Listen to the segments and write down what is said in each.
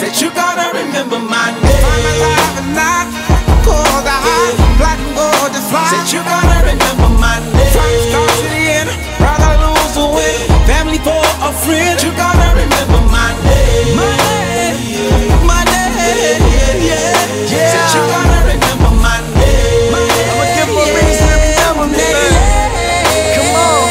Said you gotta remember my name. I'm alive and not cold, the high, black and gold, the fly. Said you gotta remember my name. From the start to the end, rather lose or win. Family for a friend. You gotta remember my name. My name, my name, yeah. Said you gotta remember my name. I'ma give them a reason to remember me, man. Come on,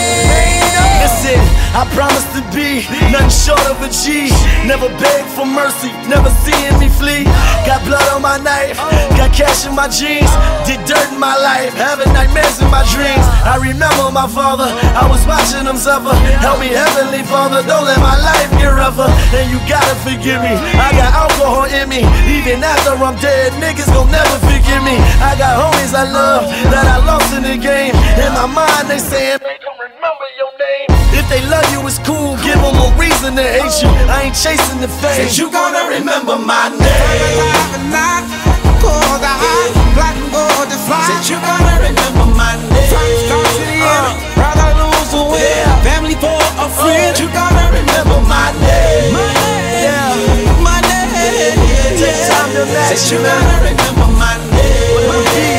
listen, I promise to be nothing short of a G. Never beg for mercy, never seeing me flee. Got blood on my knife, got cash in my jeans. Did dirt in my life, having nightmares in my dreams. I remember my father, I was watching him suffer. Help me, Heavenly Father, don't let my life get rougher. And you gotta forgive me, I got alcohol in me. Even after I'm dead, niggas gon' never forgive me. I got homies I love that I lost in the game. In my mind they saying they don't remember your name. If they love you, it's cool, give them a reason to hate you. I ain't chasing the fame. Said you gotta remember my I'm name. alive and not cold, the high, black and gold, the fly. Said you gotta remember my name. From the start to the end, rather lose or win. Family for a friend. You gotta remember my name. My name, my name, Time to Said match you you, gotta remember my name.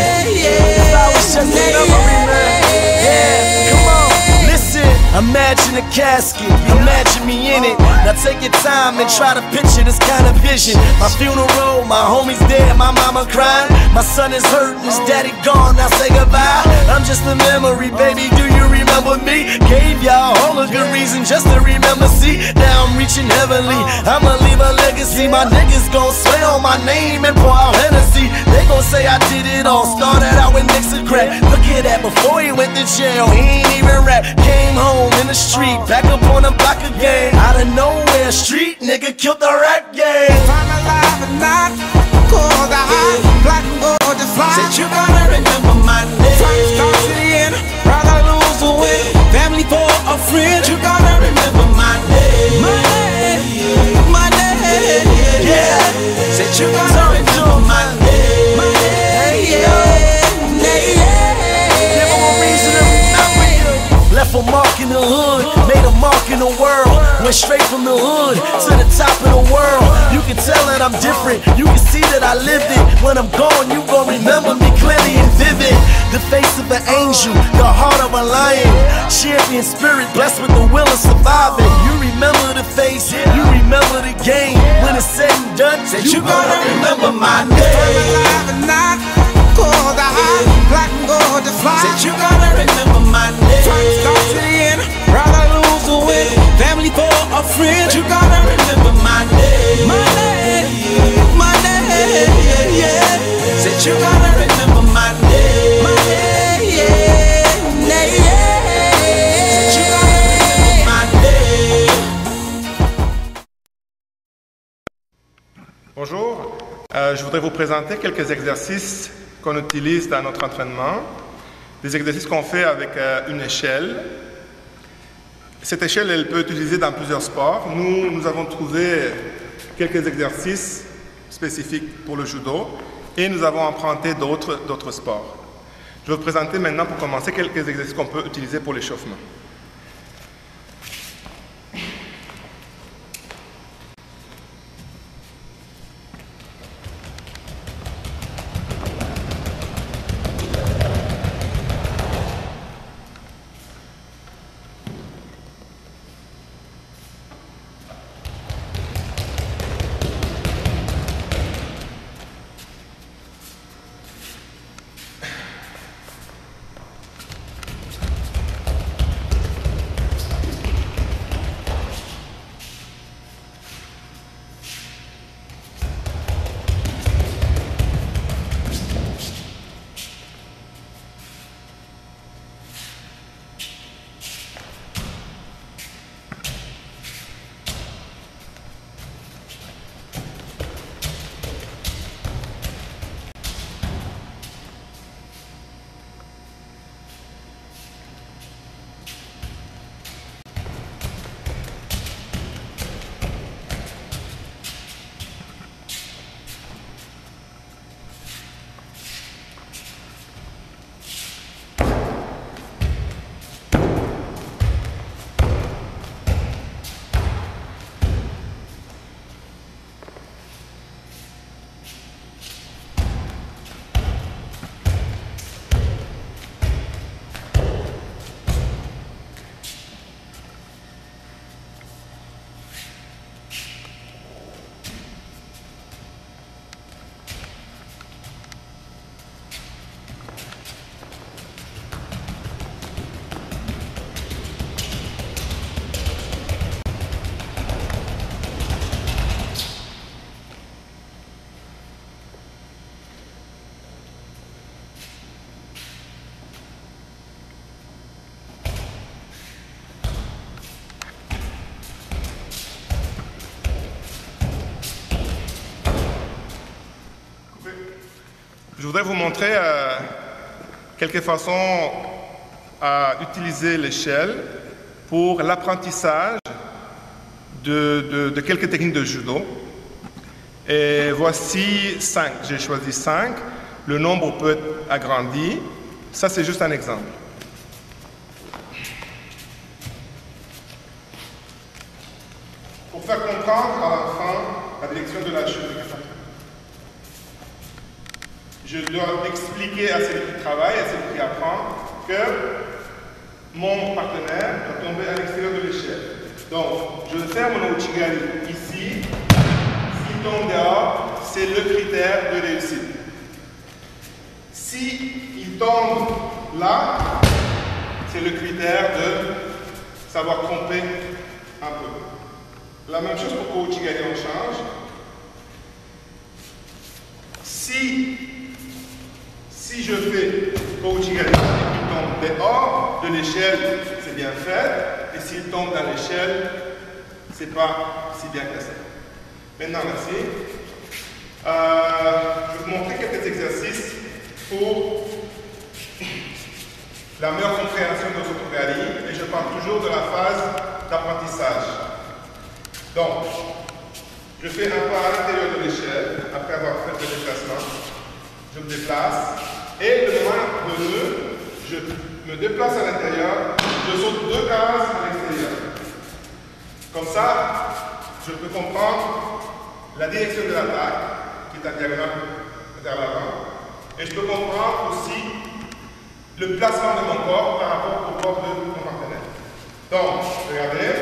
I was just a memory, man. Yeah, come on. Listen, imagine a casket, imagine me in it. Now take your time and try to picture this kind of vision. My funeral, my homie's dead, my mama crying. My son is hurt, his daddy gone, now say goodbye. I'm just a memory, baby, do you remember me? Gave y'all all a good reason just to remember, see. Now I'm reaching heavenly, I'ma leave a legacy. My niggas gon' swear on my name and pour out Hennessy. They gon' say I did it all, started out with Nixon crack. Look at that, before he went to jail, he ain't even rap. Came home in the street, back up on the block again. Out of nowhere, street nigga killed the rap game. I'm alive and not cold, the high, black and gold, the fly. Said you gotta remember my From the name. start to the end, rather lose or win. Family for a friend. You gotta remember my name. My name, my name, yeah. Said you gotta remember my name. Give them a reason to remember you. Left a mark in the hood, made a mark in the world. Went straight from the hood to the top of the world. You can tell that I'm different, you can see that I lived it. When I'm gone, you gon' remember me clearly and vivid. The face of an angel, the heart of a lion. Champion spirit, blessed with the will of surviving. You remember the face, you remember the game. When it's said and done, Said you gotta remember my I'm name. alive and not cold, the high, black and gold, the fly. Said you gotta remember my From the name. start to the end, rather lose or win. Family for a friend. You gotta remember my name. My name, my name, yeah. Said you gotta remember my name. My name, Said you gotta remember my name. Bonjour, je voudrais vous présenter quelques exercices qu'on utilise dans notre entraînement. Des exercices qu'on fait avec une échelle. Cette échelle, elle peut être utilisée dans plusieurs sports. Nous avons trouvé quelques exercices spécifiques pour le judo et nous avons emprunté d'autres sports. Je vais vous présenter maintenant, pour commencer, quelques exercices qu'on peut utiliser pour l'échauffement. Je voudrais vous montrer quelques façons à utiliser l'échelle pour l'apprentissage de quelques techniques de judo. Et voici 5. J'ai choisi 5. Le nombre peut être agrandi. Ça, c'est juste un exemple. Pour faire comprendre à l'enfant la direction de la chute, je dois expliquer à celui qui travaille, à celui qui apprend, que mon partenaire doit tomber à l'extérieur de l'échelle. Donc, je vais faire mon ouchigari ici. S'il tombe dehors, c'est le critère de réussite. S'il tombe là, c'est le critère de savoir tromper un peu. La même chose pour Kouchigari, on change. Si je fais Kouchigari qui tombe dehors de l'échelle, c'est bien fait. Et s'il tombe dans l'échelle, c'est pas si bien que ça. Maintenant, merci. Je vais vous montrer quelques exercices pour la meilleure compréhension de notre gari. Et je parle toujours de la phase d'apprentissage. Donc, je fais un pas à l'intérieur de l'échelle, après avoir fait le déplacement. Je me déplace. Et le moment venu, je me déplace à l'intérieur, je saute 2 cases à l'extérieur. Comme ça, je peux comprendre la direction de l'attaque, qui est en diagonale vers l'avant. Et je peux comprendre aussi le placement de mon corps par rapport au corps de mon partenaire. Donc, regardez.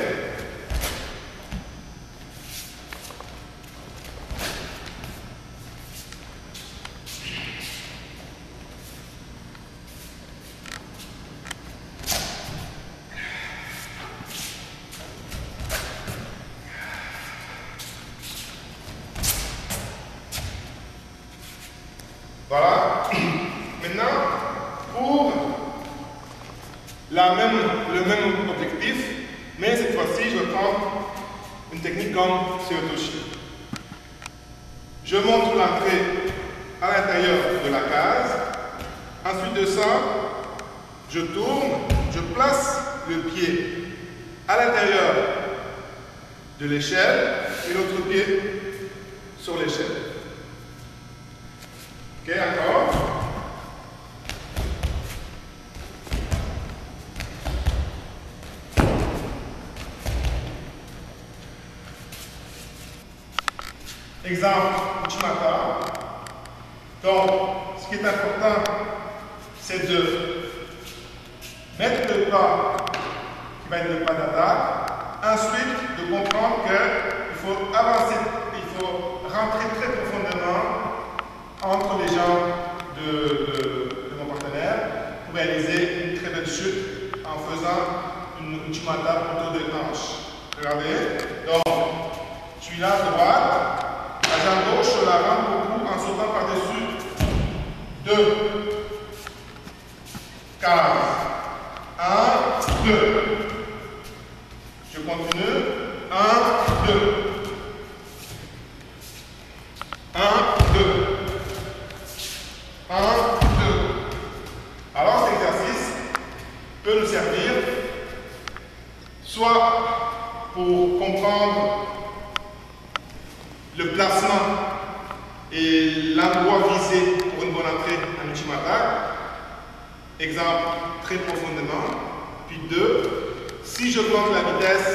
Voilà. Maintenant, pour le même objectif, mais cette fois-ci, je vais prendre une technique comme Seotoshi. Je montre l'entrée à l'intérieur de la case. Ensuite de ça, je tourne, je place le pied à l'intérieur de l'échelle et l'autre pied sur l'échelle. Ok, encore. Exemple, Uchimata. Donc, ce qui est important, c'est de mettre le pas qui va être le pas d'attaque. Ensuite, de comprendre qu'il faut avancer, il faut rentrer très profondément entre les jambes de mon partenaire pour réaliser une très belle chute en faisant une Uchimata plutôt de hanche. Regardez. Donc, je suis là à droite. La jambe gauche, je la rentre beaucoup en sautant par-dessus 2 cases. 1, 2. Je continue. 1, 2. 1, 2. 1, 2. Alors cet exercice peut nous servir soit pour comprendre le placement et l'endroit visé pour une bonne entrée en Uchimata, exemple très profondément, puis 2, si je compte la vitesse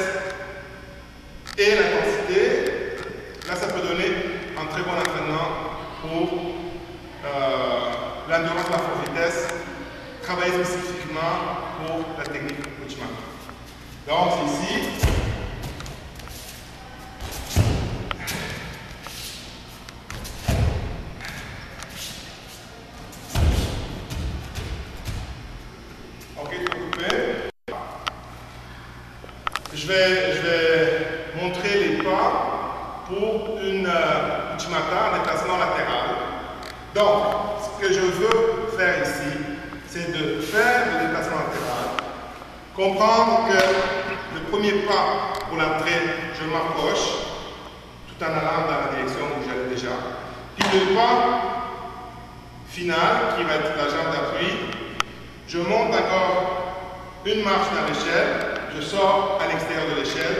et l'intensité, là ça peut donner un très bon entraînement pour l'endurance de la forte vitesse, travailler spécifiquement pour la technique Uchimata. Donc c'est ici. Je vais montrer les pas pour une Uchimata en déplacement latéral. Donc, ce que je veux faire ici, c'est de faire le déplacement latéral, comprendre que le premier pas pour l'entrée, je m'approche, tout en allant dans la direction où j'allais déjà, puis le pas finale, qui va être la jambe d'appui. Je monte encore une marche dans l'échelle, je sors à l'extérieur de l'échelle,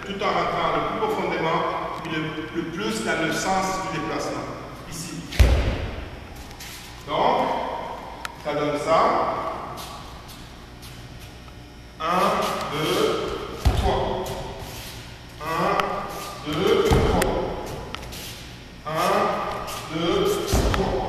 tout en rentrant le plus profondément et le plus dans le sens du déplacement, ici. Donc, ça donne ça. 1, 2, 3. 1, 2, 3. 1, 2, 3.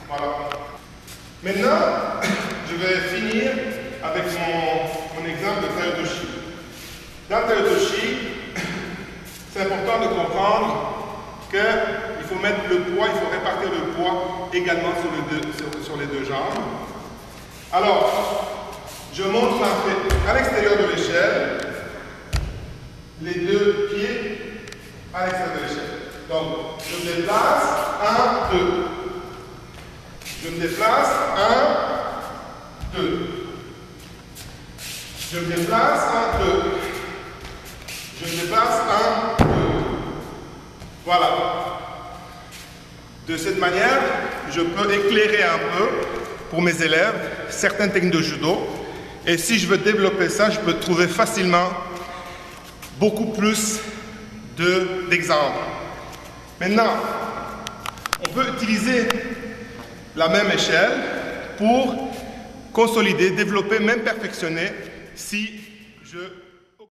Voilà. Maintenant, je vais finir avec mon exemple de Tai Otoshi. Dans Tai Otoshi, c'est important de comprendre qu'il faut mettre le poids, il faut répartir le poids également sur les deux jambes. Alors, je montre à l'extérieur de l'échelle les deux pieds à l'extérieur de l'échelle. Donc, je me déplace, 1, 2. Je me déplace, 1, 2. Je me déplace, 1, 2. Je me déplace, 1, 2. Voilà. De cette manière, je peux éclairer un peu pour mes élèves certaines techniques de judo. Et si je veux développer ça, je peux trouver facilement beaucoup plus d'exemples. Maintenant, on peut utiliser la même échelle pour consolider, développer, même perfectionner si je